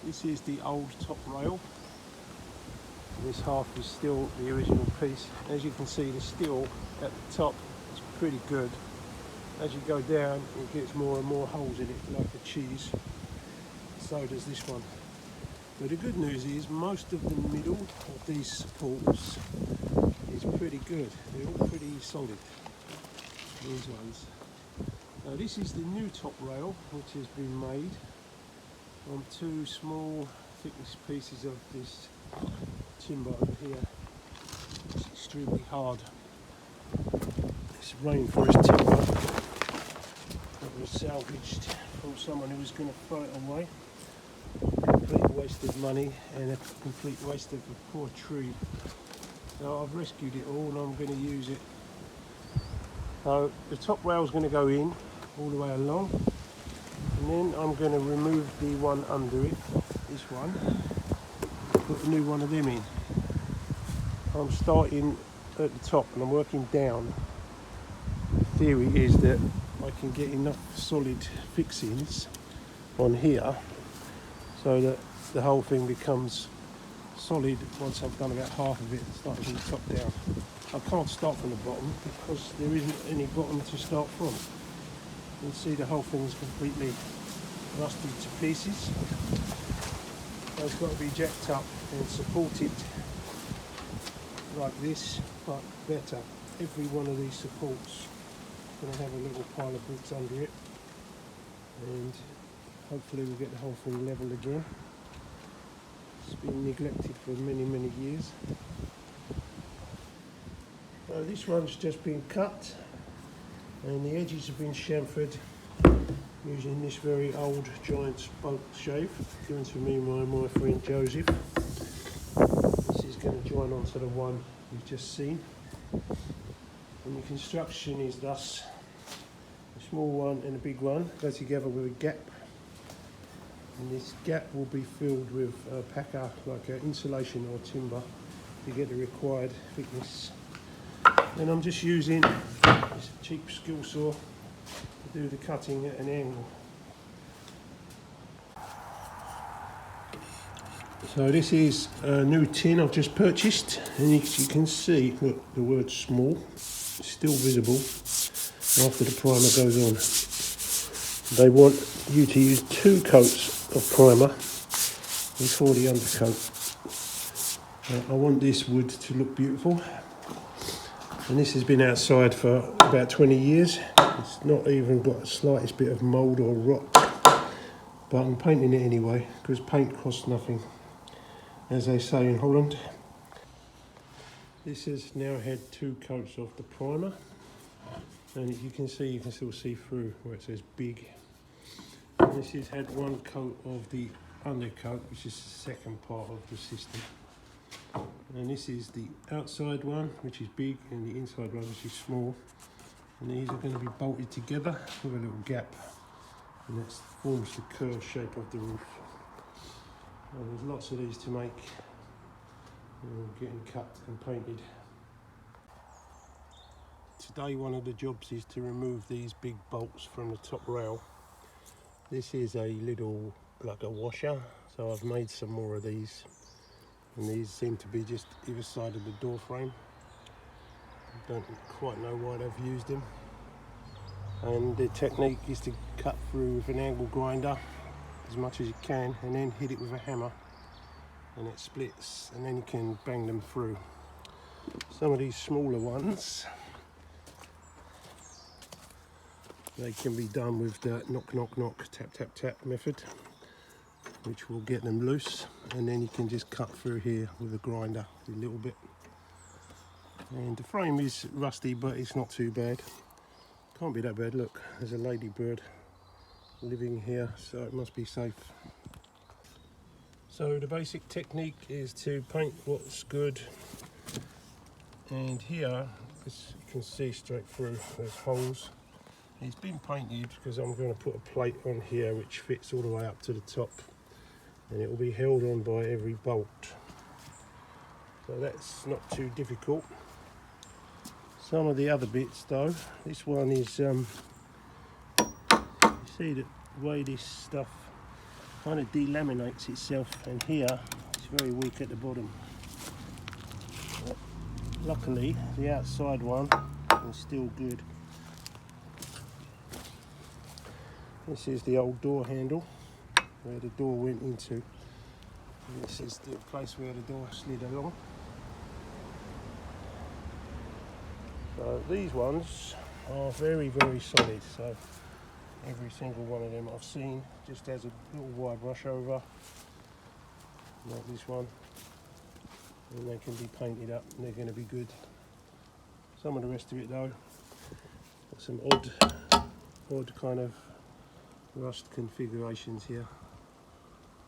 This is the old top rail. This half is still the original piece. As you can see, the steel at the top is pretty good. As you go down, it gets more and more holes in it, like a cheese. So does this one. But the good news is most of the middle of these supports is pretty good. They're all pretty solid, these ones. Now this is the new top rail, which has been made on two small thickness pieces of this timber over here. It's extremely hard. It's rainforest timber that was salvaged from someone who was going to throw it away. Complete waste of money and a complete waste of a poor tree. So I've rescued it all and I'm going to use it. So the top rail is going to go in all the way along, and then I'm going to remove the one under it, this one, put a new one of them in. I'm starting at the top and I'm working down. The theory is that I can get enough solid fixings on here so that the whole thing becomes solid once I've done about half of it, starting from the top down. I can't start from the bottom because there isn't any bottom to start from. You can see the whole thing is completely rusted to pieces. So it's got to be jacked up and supported like this, but better. Every one of these supports is going to have a little pile of bricks under it, and hopefully we'll get the whole thing level again. It's been neglected for many years. So this one's just been cut and the edges have been chamfered using this very old giant bolt shave given to me by my friend Joseph. This is going to join onto the one you've just seen, and the construction is thus: a small one and a big one go together with a gap, and this gap will be filled with packer, like insulation or timber, to get the required thickness. Then I'm just using this cheap skill saw to do the cutting at an angle. So this is a new tin I've just purchased, and as you can see, look, the word small is still visible after the primer goes on. They want you to use 2 coats of primer before the undercoat. I want this wood to look beautiful, and this has been outside for about 20 years. It's not even got the slightest bit of mould or rot, but I'm painting it anyway because paint costs nothing, as they say in Holland. This has now had 2 coats of the primer, and as you can see, you can still see through where it says big. And this has had 1 coat of the undercoat, which is the second part of the system. And this is the outside one, which is big, and the inside one, which is small. And these are going to be bolted together with a little gap, and that forms the curved shape of the roof. And there's lots of these to make, getting cut and painted. Today one of the jobs is to remove these big bolts from the top rail. This is a little, like a washer, so I've made some more of these. And these seem to be just either side of the door frame. I don't quite know why they've used them. And the technique is to cut through with an angle grinder as much as you can, and then hit it with a hammer, and it splits, and then you can bang them through. Some of these smaller ones, they can be done with the knock knock knock, tap tap tap method, which will get them loose, and then you can just cut through here with a grinder a little bit. And the frame is rusty, but it's not too bad. Can't be that bad. Look, there's a ladybird living here, so it must be safe. So the basic technique is to paint what's good, and here, as you can see straight through, there's holes. It's been painted because I'm going to put a plate on here which fits all the way up to the top, and it will be held on by every bolt, so that's not too difficult. Some of the other bits though, this one is, you see the way this stuff kind of delaminates itself, and here it's very weak at the bottom. Luckily the outside one is still good. This is the old door handle where the door went into. And this is the place where the door slid along. So these ones are very, very solid. So every single one of them I've seen just has a little wide brush over, like this one, and they can be painted up and they're going to be good. Some of the rest of it though, got some odd kind of rust configurations here.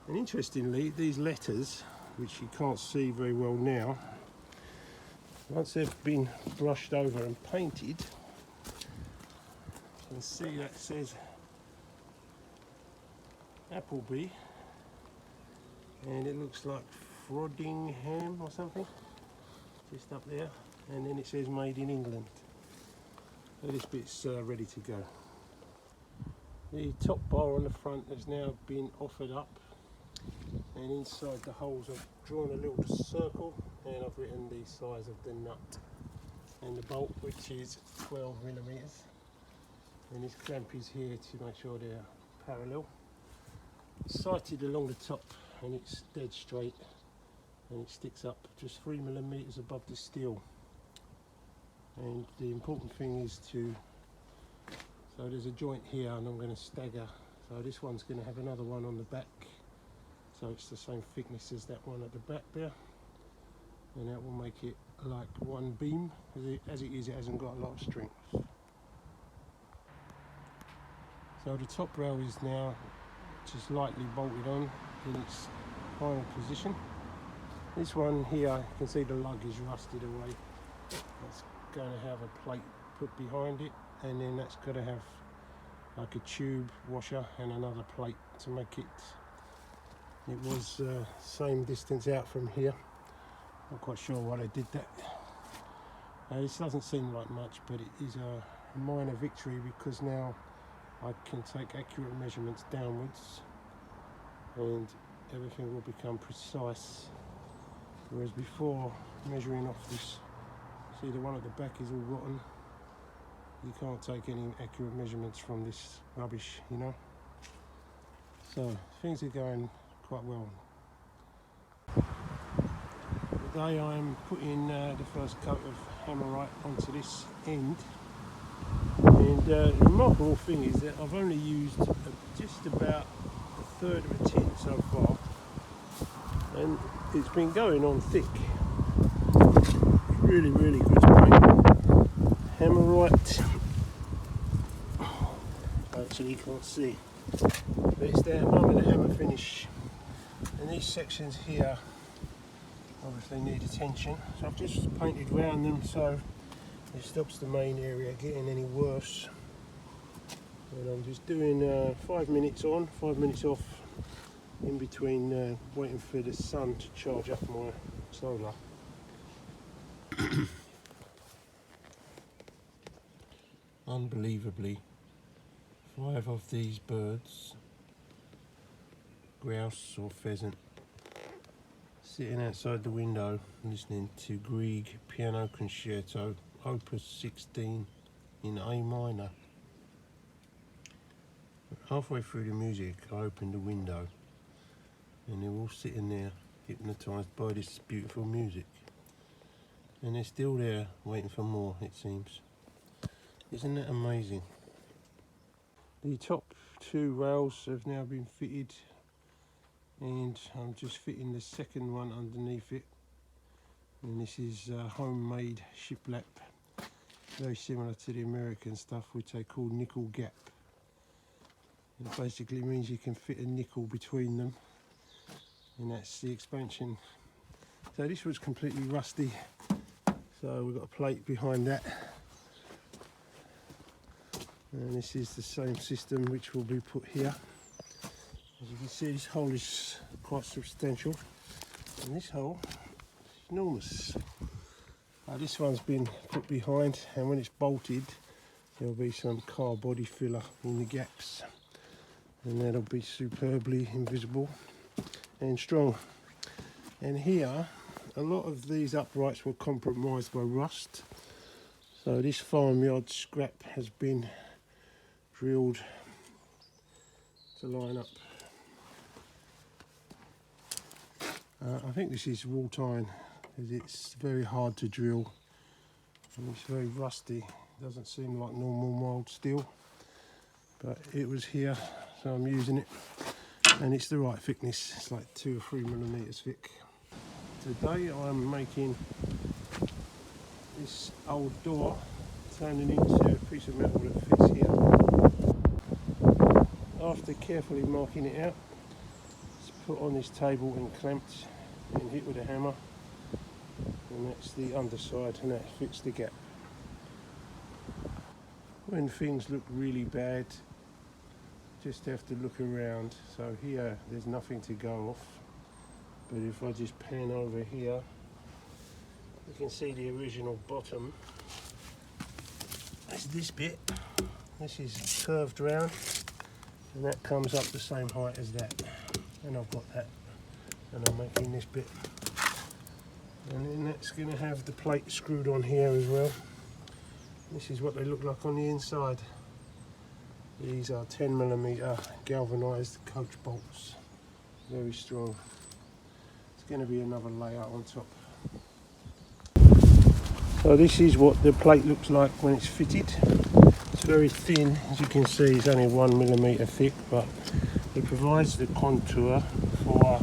And interestingly, these letters, which you can't see very well now, once they've been brushed over and painted, you can see that says Appleby, and it looks like Frodingham or something, just up there, and then it says made in England. So this bit's ready to go. The top bar on the front has now been offered up, and inside the holes I've drawn a little circle, and I've written the size of the nut and the bolt, which is 12mm, and this clamp is here to make sure they're parallel. It's sighted along the top and it's dead straight, and it sticks up just 3mm above the steel. And the important thing is so there's a joint here, and I'm going to stagger, so this one's going to have another one on the back, so it's the same thickness as that one at the back there, and that will make it like one beam. As it is, it hasn't got a lot of strength. So the top rail is now just lightly bolted on in its final position. This one here, you can see the lug is rusted away. It's going to have a plate put behind it, and then that's going to have like a tube washer and another plate to make it. It was same distance out from here. Not quite sure why they did that. This doesn't seem like much, but it is a minor victory, because now I can take accurate measurements downwards and everything will become precise. Whereas before, measuring off this, see the one at the back is all rotten. You can't take any accurate measurements from this rubbish, you know. So things are going quite well. Today I am putting the first coat of Hammerite onto this end, and the remarkable thing is that I've only used just about a third of a tin so far, and it's been going on thick. Really, really good spray. Hammerite. Actually, you can't see, but it's there above the hammer finish, and these sections here obviously need attention. So I've just painted round them so it stops the main area getting any worse. And I'm just doing 5 minutes on, 5 minutes off, in between waiting for the sun to charge up my solar. Unbelievably, 5 of these birds, grouse or pheasant, sitting outside the window listening to Grieg Piano Concerto Opus 16 in A minor. Halfway through the music I opened the window, and they're all sitting there hypnotised by this beautiful music, and they're still there waiting for more, it seems. Isn't that amazing? The top 2 rails have now been fitted, and I'm just fitting the second one underneath it, and this is homemade shiplap, very similar to the American stuff which they call nickel gap. It basically means you can fit a nickel between them, and that's the expansion. So this was completely rusty, so we've got a plate behind that, and this is the same system which will be put here. As you can see, this hole is quite substantial, and this hole is enormous. This one's been put behind, and when it's bolted there'll be some car body filler in the gaps, and that'll be superbly invisible and strong. And here, a lot of these uprights were compromised by rust, so this farmyard scrap has been drilled to line up. I think this is wrought iron, because it's very hard to drill and it's very rusty. It doesn't seem like normal mild steel, but it was here, so I'm using it, and it's the right thickness. It's like 2 or 3 millimeters thick. Today I'm making this old door, turning into a piece of metal that fits here. After carefully marking it out, it's put on this table and clamped and hit with a hammer, and that's the underside, and that fits the gap. When things look really bad, just have to look around. So here there's nothing to go off, but if I just pan over here, you can see the original bottom. That's this bit. This is curved round, and that comes up the same height as that, and I've got that, and I'm making this bit, and then that's going to have the plate screwed on here as well. This is what they look like on the inside. These are 10mm galvanised coach bolts, very strong. It's going to be another layer on top. So this is what the plate looks like when it's fitted. It's very thin, as you can see. It's only 1mm thick, but it provides the contour for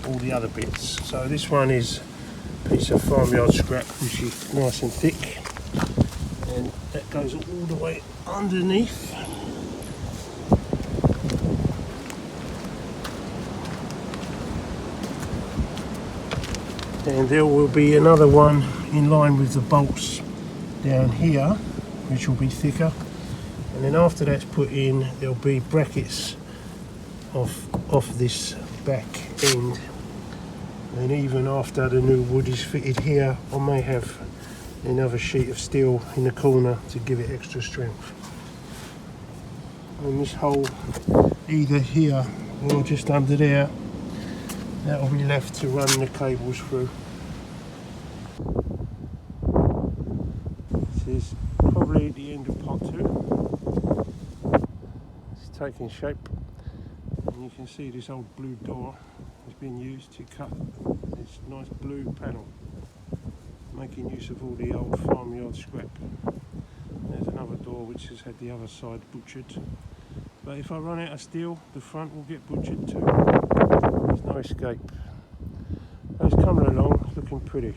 all the other bits. So this one is a piece of farmyard scrap, which is nice and thick, and that goes all the way underneath. And there will be another one in line with the bolts down here, which will be thicker, and then after that's put in, there'll be brackets off this back end, and even after the new wood is fitted here, I may have another sheet of steel in the corner to give it extra strength. And this hole, either here or just under there, that will be left to run the cables through. This is probably the end of part 2. It's taking shape, and you can see this old blue door has been used to cut this nice blue panel, making use of all the old farmyard scrap. There's another door which has had the other side butchered, but if I run out of steel, the front will get butchered too. There's no escape. It's coming along, it's looking pretty.